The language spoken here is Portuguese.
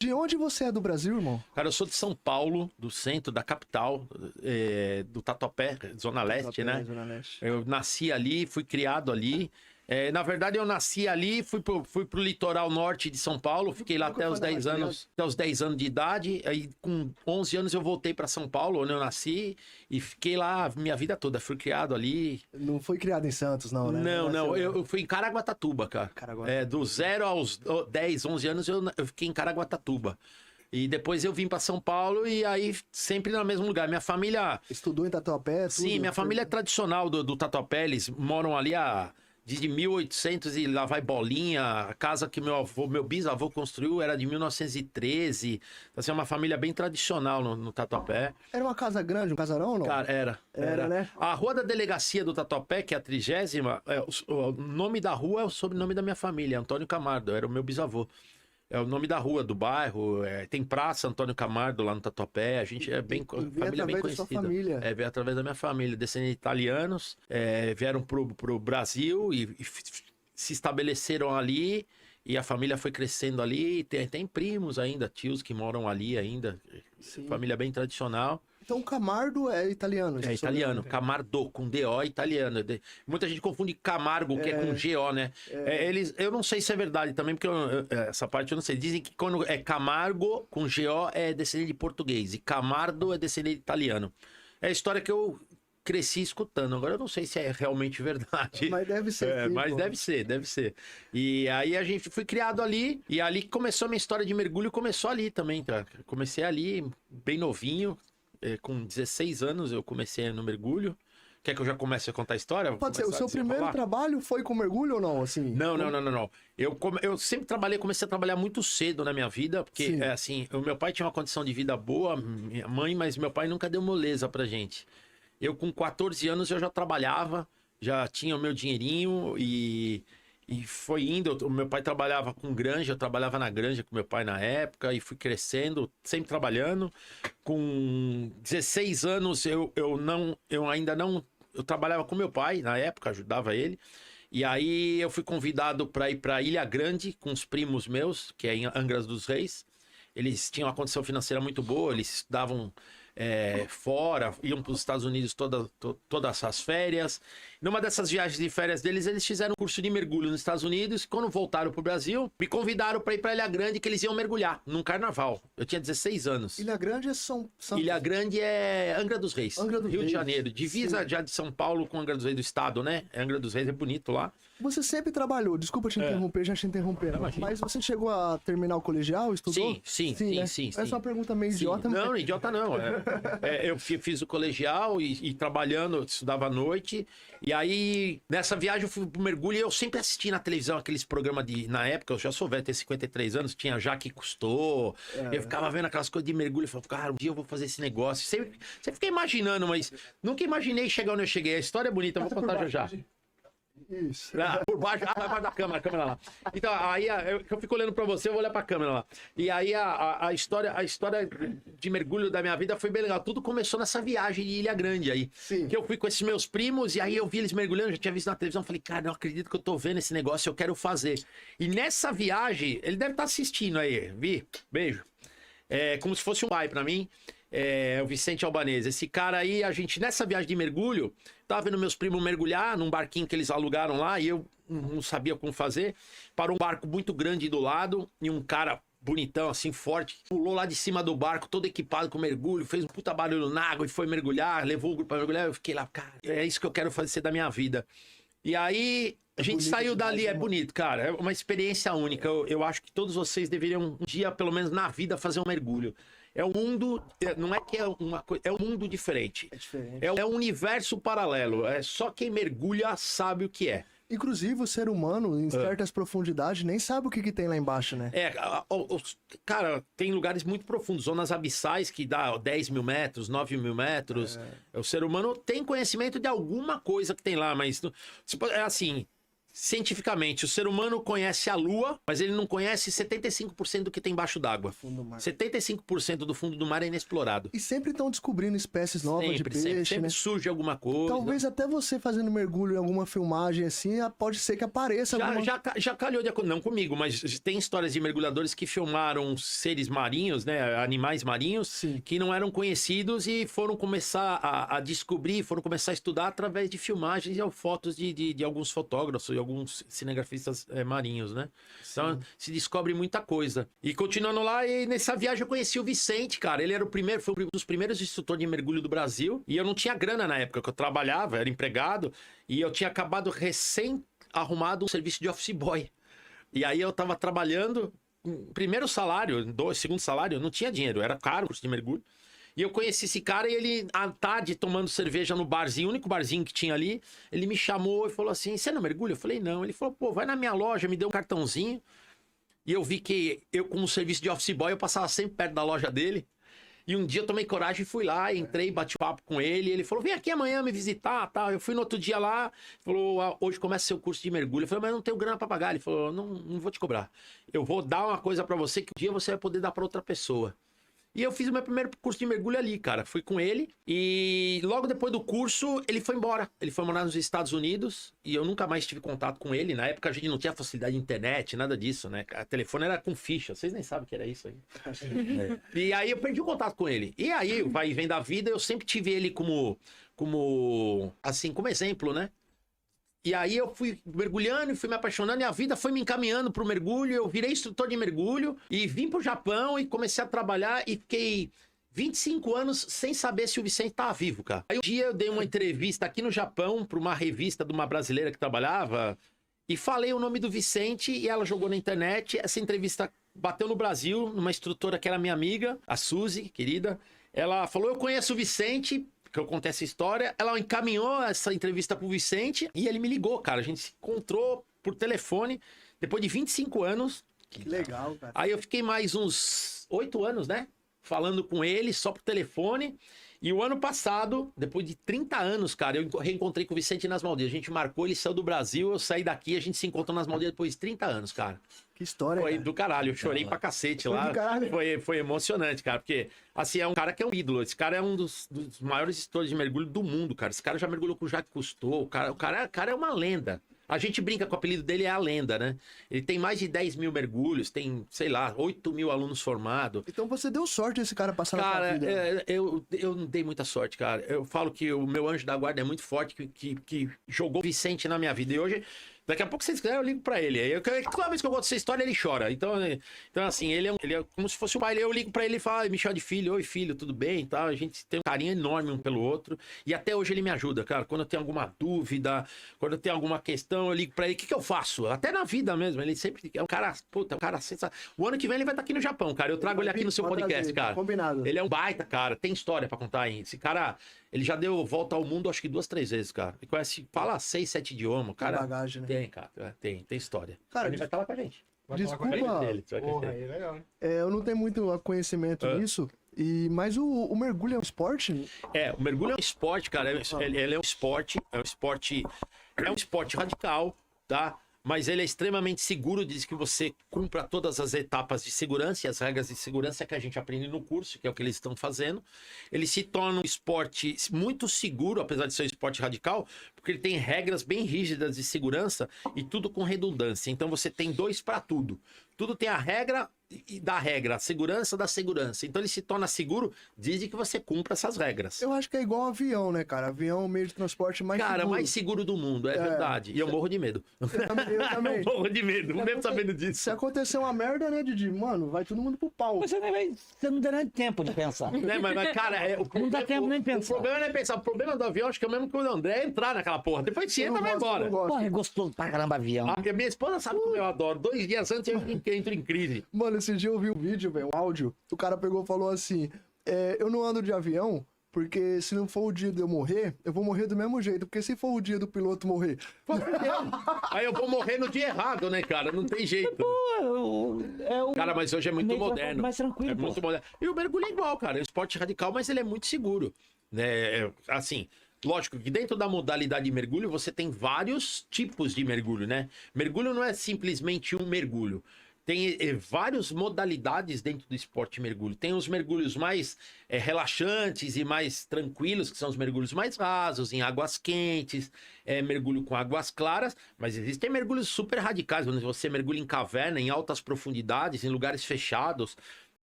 De onde você é do Brasil, irmão? Cara, eu sou de São Paulo, do centro, da capital, do Tatuapé, Zona Leste, né? Zona Leste. Eu nasci ali, fui criado ali. Na verdade, eu nasci ali, fui pro litoral norte de São Paulo, fiquei lá até os 10 anos, até os 10 anos de idade. Aí, com 11 anos, eu voltei para São Paulo, onde eu nasci, e fiquei lá minha vida toda. Fui criado ali. Não foi criado em Santos, não, né? Não. Eu fui em Caraguatatuba, cara. Do 0 aos 10, 11 anos, eu fiquei em Caraguatatuba. E depois eu vim para São Paulo e aí sempre no mesmo lugar. Minha família... Estudou em Tatuapé? Tudo? Sim, minha família é tradicional do Tatuapé. Eles moram ali desde 1800 e lá vai bolinha. A casa que meu bisavô construiu era de 1913. Assim, é uma família bem tradicional no Tatuapé. Era uma casa grande, um casarão ou não? Cara, era, né? A rua da delegacia do Tatuapé, que é a 30ª, o nome da rua é o sobrenome da minha família, Antônio Camardo, era o meu bisavô. É o nome da rua, do bairro, tem praça Antônio Camargo lá no Tatuapé, a gente é bem, família bem conhecida. Família. Veio através da minha família, descendentes de italianos, vieram pro Brasil e se estabeleceram ali, e a família foi crescendo ali, tem primos ainda, tios que moram ali ainda, Sim. Família bem tradicional. Então Camargo é italiano? É italiano, Camardo, com D-O, italiano. Muita gente confunde Camargo, que é com G-O, né? Eu não sei se é verdade também, porque essa parte eu não sei. Dizem que quando é Camargo, com G-O, é descendente de português. E Camardo é descendente de italiano. É a história que eu cresci escutando. Agora eu não sei se é realmente verdade. Mas deve ser. Mas deve ser. E aí a gente foi criado ali, e ali começou a minha história de mergulho, começou ali também, tá? Comecei ali, bem novinho. Com 16 anos eu comecei no mergulho. Quer que eu já comece a contar a história? Pode ser. O seu primeiro trabalho foi com mergulho ou não? Assim, não. Eu sempre comecei a trabalhar muito cedo na minha vida, porque o meu pai tinha uma condição de vida boa, minha mãe, mas meu pai nunca deu moleza pra gente. Eu com 14 anos eu já trabalhava, já tinha o meu dinheirinho e foi indo. O meu pai trabalhava com granja, eu trabalhava na granja com meu pai na época e fui crescendo, sempre trabalhando. Com 16 anos eu trabalhava com meu pai na época, ajudava ele. E aí eu fui convidado para ir para Ilha Grande com os primos meus, que é em Angra dos Reis. Eles tinham uma condição financeira muito boa, eles estudavam fora, iam para os Estados Unidos todas as férias. Numa dessas viagens de férias deles, eles fizeram um curso de mergulho nos Estados Unidos. Quando voltaram pro Brasil, me convidaram para ir para Ilha Grande, que eles iam mergulhar num carnaval. Eu tinha 16 anos. Ilha Grande é Ilha Grande é Angra dos Reis, Rio de Janeiro. Divisa já de São Paulo com Angra dos Reis do estado, né? Angra dos Reis é bonito lá. Você sempre trabalhou, desculpa te interromper, já te interrompendo. Mas você chegou a terminar o colegial, estudou? Sim. Essa é uma pergunta meio idiota. Não, idiota não. Eu fiz o colegial e trabalhando, estudava à noite. E aí, nessa viagem, eu fui pro mergulho e eu sempre assisti na televisão aqueles programas na época, eu já sou velho, tenho 53 anos, tinha Jaque Cousteau. Eu ficava vendo aquelas coisas de mergulho e falava, cara, um dia eu vou fazer esse negócio. Sempre fiquei imaginando, mas nunca imaginei chegar onde eu cheguei. A história é bonita, eu vou contar já. Isso. Por baixo, abaixo da câmera, a câmera lá. Então, aí eu fico olhando pra você, eu vou olhar pra câmera lá. E aí a história de mergulho da minha vida foi bem legal. Tudo começou nessa viagem de Ilha Grande aí. Sim. Que eu fui com esses meus primos e aí eu vi eles mergulhando, já tinha visto na televisão, falei, cara, não acredito que eu tô vendo esse negócio, eu quero fazer. E nessa viagem, ele deve estar assistindo aí, Vi, beijo. Como se fosse um pai pra mim. O Vicente Albanese. Esse cara aí, a gente, nessa viagem de mergulho, tava vendo meus primos mergulhar num barquinho que eles alugaram lá e eu não sabia como fazer. Parou um barco muito grande do lado e um cara bonitão, assim, forte, pulou lá de cima do barco, todo equipado com mergulho, fez um puta barulho na água e foi mergulhar, levou o grupo pra mergulhar. Eu fiquei lá, cara, é isso que eu quero fazer da minha vida. E aí, a gente saiu dali, é bonito, cara, é uma experiência única. Eu acho que todos vocês deveriam um dia, pelo menos na vida, fazer um mergulho. É um mundo, não é que é uma coisa, é um mundo diferente. É diferente. É um universo paralelo. Só quem mergulha sabe o que é. Inclusive, o ser humano, em certas profundidades, nem sabe o que tem lá embaixo, né? Cara, tem lugares muito profundos, zonas abissais que dá 10 mil metros, 9 mil metros. O ser humano tem conhecimento de alguma coisa que tem lá, mas é assim, cientificamente, o ser humano conhece a Lua, mas ele não conhece 75% do que tem embaixo d'água. 75% do fundo do mar é inexplorado. E sempre estão descobrindo espécies novas de peixe, sempre né? surge alguma coisa. Talvez até você fazendo mergulho em alguma filmagem assim, pode ser que apareça alguma... Já calhou de não comigo, mas tem histórias de mergulhadores que filmaram seres marinhos, né, animais marinhos, Sim. que não eram conhecidos e foram começar a descobrir, foram começar a estudar através de filmagens e fotos de alguns fotógrafos e alguns cinegrafistas marinhos, né? Então se descobre muita coisa. E continuando lá, e nessa viagem eu conheci o Vicente, cara. Ele era foi um dos primeiros instrutores de mergulho do Brasil. E eu não tinha grana na época que eu trabalhava, era empregado. E eu tinha acabado recém-arrumado um serviço de office boy. E aí eu tava trabalhando, primeiro salário, segundo salário, eu não tinha dinheiro, era caro o curso de mergulho. E eu conheci esse cara e ele, à tarde, tomando cerveja no barzinho, o único barzinho que tinha ali, ele me chamou e falou assim, você não mergulha? Eu falei, não. Ele falou, pô, vai na minha loja, me deu um cartãozinho. E eu vi que eu, como serviço de office boy, eu passava sempre perto da loja dele. E um dia eu tomei coragem e fui lá, entrei, bati papo com ele. Ele falou, vem aqui amanhã me visitar, tal. Eu fui no outro dia lá, falou, hoje começa seu curso de mergulho. Eu falei, mas eu não tenho grana pra pagar. Ele falou, não vou te cobrar. Eu vou dar uma coisa pra você que um dia você vai poder dar pra outra pessoa. E eu fiz o meu primeiro curso de mergulho ali, cara. Fui com ele e logo depois do curso ele foi embora. Ele foi morar nos Estados Unidos e eu nunca mais tive contato com ele. Na época a gente não tinha facilidade de internet, nada disso, né? O telefone era com ficha. Vocês nem sabem o que era isso aí. E aí eu perdi o contato com ele. E aí, vai e vem da vida, eu sempre tive ele como exemplo, né? E aí eu fui mergulhando e fui me apaixonando e a vida foi me encaminhando pro mergulho. Eu virei instrutor de mergulho e vim pro Japão e comecei a trabalhar e fiquei 25 anos sem saber se o Vicente tava vivo, cara. Aí um dia eu dei uma entrevista aqui no Japão pra uma revista de uma brasileira que trabalhava e falei o nome do Vicente e ela jogou na internet. Essa entrevista bateu no Brasil, numa instrutora que era minha amiga, a Suzy, querida. Ela falou, eu conheço o Vicente... que eu contei essa história, ela encaminhou essa entrevista pro Vicente e ele me ligou, cara. A gente se encontrou por telefone depois de 25 anos. Que legal, cara. Aí eu fiquei mais uns 8 anos, né? Falando com ele só por telefone. E o ano passado, depois de 30 anos, cara, eu reencontrei com o Vicente nas Maldivas. A gente marcou, ele saiu do Brasil, eu saí daqui, a gente se encontrou nas Maldivas depois de 30 anos, cara. Que história, Foi cara. do caralho, eu chorei pra cacete lá. Do caralho. Foi emocionante, cara, porque, assim, é um cara que é um ídolo. Esse cara é um dos maiores instrutores de mergulho do mundo, cara. Esse cara já mergulhou com o Jacques Cousteau, o cara é uma lenda. A gente brinca com o apelido dele, é a lenda, né? Ele tem mais de 10 mil mergulhos, tem, sei lá, 8 mil alunos formados. Então você deu sorte esse cara passar na sua Cara, vida. eu não dei muita sorte, cara. Eu falo que o meu anjo da guarda é muito forte, que jogou o Vicente na minha vida. E hoje, daqui a pouco, se vocês quiserem, eu ligo pra ele. Toda vez que eu conto essa história, ele chora. Então assim, ele é como se fosse um pai. Eu ligo pra ele e falo, me chama de filho. Oi, filho, tudo bem? Tal. A gente tem um carinho enorme um pelo outro. E até hoje ele me ajuda, cara. Quando eu tenho alguma dúvida, quando eu tenho alguma questão, eu ligo pra ele. O que eu faço? Até na vida mesmo. Ele sempre é um cara, puta, é um cara sensacional. O ano que vem ele vai estar aqui no Japão, cara. Eu trago ele aqui no seu podcast, cara. Combinado. Ele é um baita, cara. Tem história pra contar aí. Esse cara, ele já deu volta ao mundo, acho que 2, 3 vezes, cara. Ele conhece, fala 6, 7 idiomas, cara. Tem bagagem, né? Tem, cara. Tem história. Cara, ele vai estar lá com a gente. Desculpa, Porra, aí é legal, né? eu não tenho muito conhecimento nisso, mas o mergulho é um esporte? O mergulho é um esporte, cara. Ele é um esporte, é um esporte radical, tá? Mas ele é extremamente seguro, diz que você cumpra todas as etapas de segurança e as regras de segurança que a gente aprende no curso, que é o que eles estão fazendo. Ele se torna um esporte muito seguro, apesar de ser um esporte radical, porque ele tem regras bem rígidas de segurança e tudo com redundância. Então você tem 2 para tudo. Tudo tem a regra da regra, a segurança da segurança. Então ele se torna seguro desde que você cumpra essas regras. Eu acho que é igual avião, né, cara? Avião é o meio de transporte mais Cara, seguro. mais seguro do mundo, é verdade. E eu morro de medo. Eu também. Eu morro de medo, mesmo sabendo disso. Se acontecer uma merda, né, Didi? Mano, vai todo mundo pro pau. Você não dá nem tempo de pensar. Né, mas, cara, Não dá tempo nem pensar. O problema não é pensar. O problema do avião, acho que é o mesmo que o do André, é entrar naquela porra. Depois você entra e vai embora. Porra, é gostoso pra caramba avião. A minha esposa sabe como eu adoro. 2 dias antes eu entro em crise. Mano, esse dia eu vi um vídeo, velho, um áudio. O cara pegou e falou assim: eu não ando de avião porque se não for o dia de eu morrer, eu vou morrer do mesmo jeito. Porque se for o dia do piloto morrer. Aí eu vou morrer no dia errado, né, cara? Não tem jeito. Cara, mas hoje é muito moderno. Mais tranquilo, É muito moderno. E o mergulho é igual, cara. É um esporte radical, mas ele é muito seguro. Né? Assim, Lógico que dentro da modalidade de mergulho você tem vários tipos de mergulho, né? Mergulho não é simplesmente um mergulho. Tem várias modalidades dentro do esporte de mergulho. Tem os mergulhos mais relaxantes e mais tranquilos, que são os mergulhos mais rasos, em águas quentes, mergulho com águas claras, mas existem mergulhos super radicais, onde você mergulha em caverna, em altas profundidades, em lugares fechados.